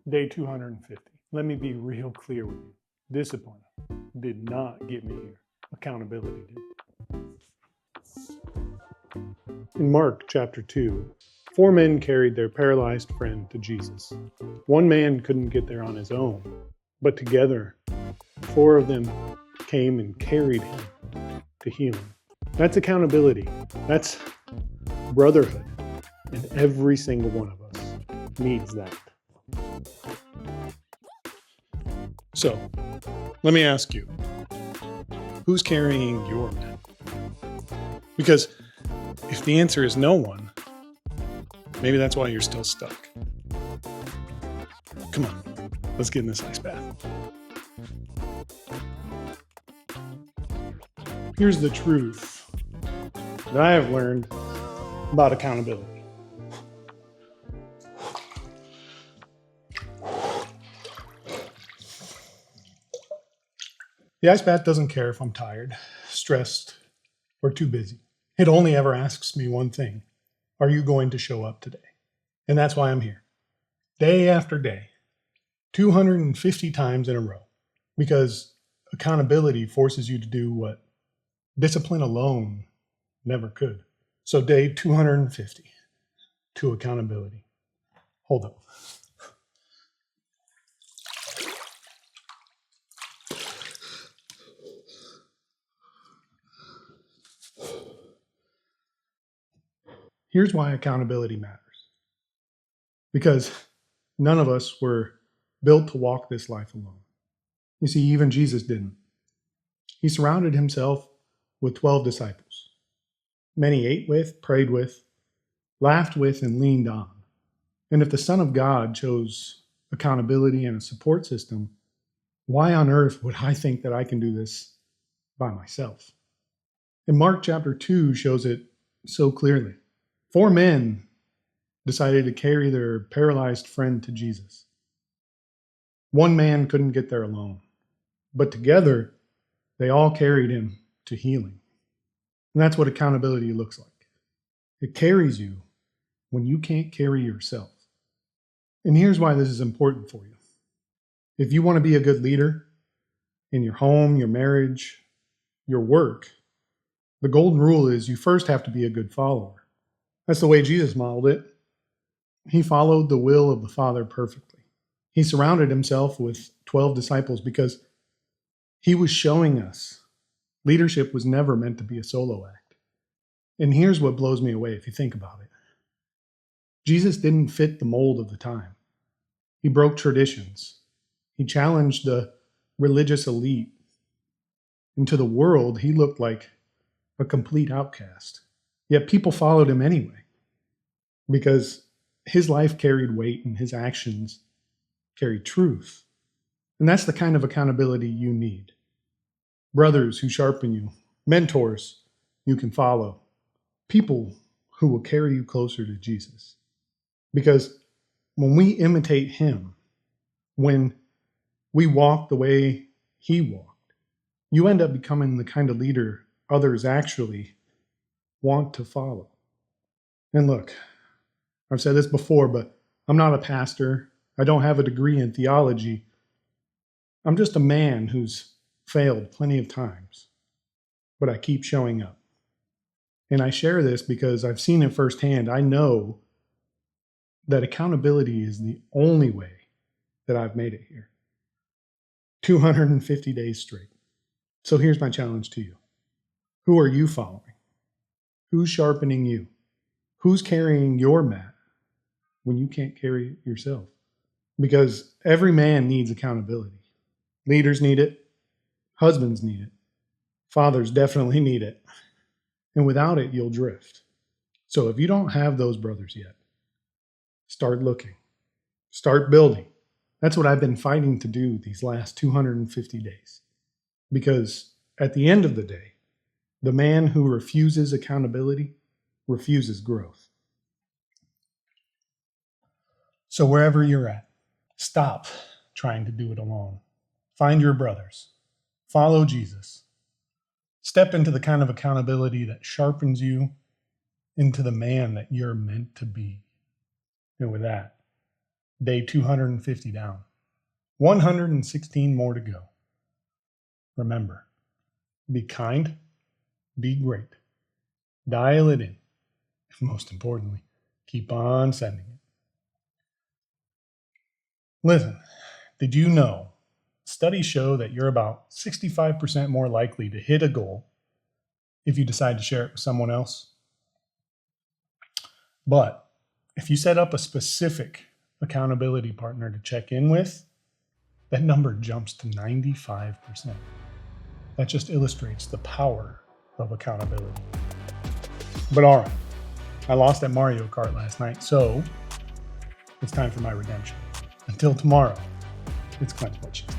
Day 250. Let me be real clear with you. Discipline did not get me here. Accountability did. In Mark chapter 2, 4 men carried their paralyzed friend to Jesus. One man couldn't get there on his own, but together, 4 of them came and carried him to healing. That's accountability. That's brotherhood. And every single one of us needs that. So, let me ask you, who's carrying your mat? Because if the answer is no one, maybe that's why you're still stuck. Come on, let's get in this ice bath. Here's the truth that I have learned about accountability. The ice bath doesn't care if I'm tired, stressed, or too busy. It only ever asks me one thing. Are you going to show up today? And that's why I'm here. Day after day, 250 times in a row. Because accountability forces you to do what discipline alone never could. So day 250 to accountability. Hold up. Here's why accountability matters. Because none of us were built to walk this life alone. You see, even Jesus didn't. He surrounded himself with 12 disciples. Many ate with, prayed with, laughed with, and leaned on. And if the Son of God chose accountability and a support system, why on earth would I think that I can do this by myself? And Mark chapter 2 shows it so clearly. 4 men decided to carry their paralyzed friend to Jesus. One man couldn't get there alone, but together they all carried him to healing. And that's what accountability looks like. It carries you when you can't carry yourself. And here's why this is important for you. If you want to be a good leader in your home, your marriage, your work, the golden rule is you first have to be a good follower. That's the way Jesus modeled it. He followed the will of the Father perfectly. He surrounded himself with 12 disciples because he was showing us leadership was never meant to be a solo act. And here's what blows me away if you think about it. Jesus didn't fit the mold of the time. He broke traditions. He challenged the religious elite. And to the world, he looked like a complete outcast. Yet people followed him anyway because his life carried weight and his actions carried truth. And that's the kind of accountability you need. Brothers who sharpen you, mentors you can follow, people who will carry you closer to Jesus. Because when we imitate him, when we walk the way he walked, you end up becoming the kind of leader others actually want to follow. And look, I've said this before, but I'm not a pastor. I don't have a degree in theology. I'm just a man who's failed plenty of times, but I keep showing up. And I share this because I've seen it firsthand. I know that accountability is the only way that I've made it here. 250 days straight. So here's my challenge to you. Who are you following? Who's sharpening you? Who's carrying your mat when you can't carry it yourself? Because every man needs accountability. Leaders need it. Husbands need it. Fathers definitely need it. And without it, you'll drift. So if you don't have those brothers yet, start looking. Start building. That's what I've been fighting to do these last 250 days. Because at the end of the day, the man who refuses accountability refuses growth. So wherever you're at, stop trying to do it alone. Find your brothers. Follow Jesus. Step into the kind of accountability that sharpens you into the man that you're meant to be. And with that, Day 250 down. 116 more to go. Remember, be kind, be great. Dial it in. Most importantly, keep on sending it. Listen, did you know studies show that you're about 65% more likely to hit a goal if you decide to share it with someone else? But if you set up a specific accountability partner to check in with, that number jumps to 95%. That just illustrates the power of accountability. But all right, I lost at Mario Kart last night, so it's time for my redemption. Until tomorrow, it's Clint Butchins.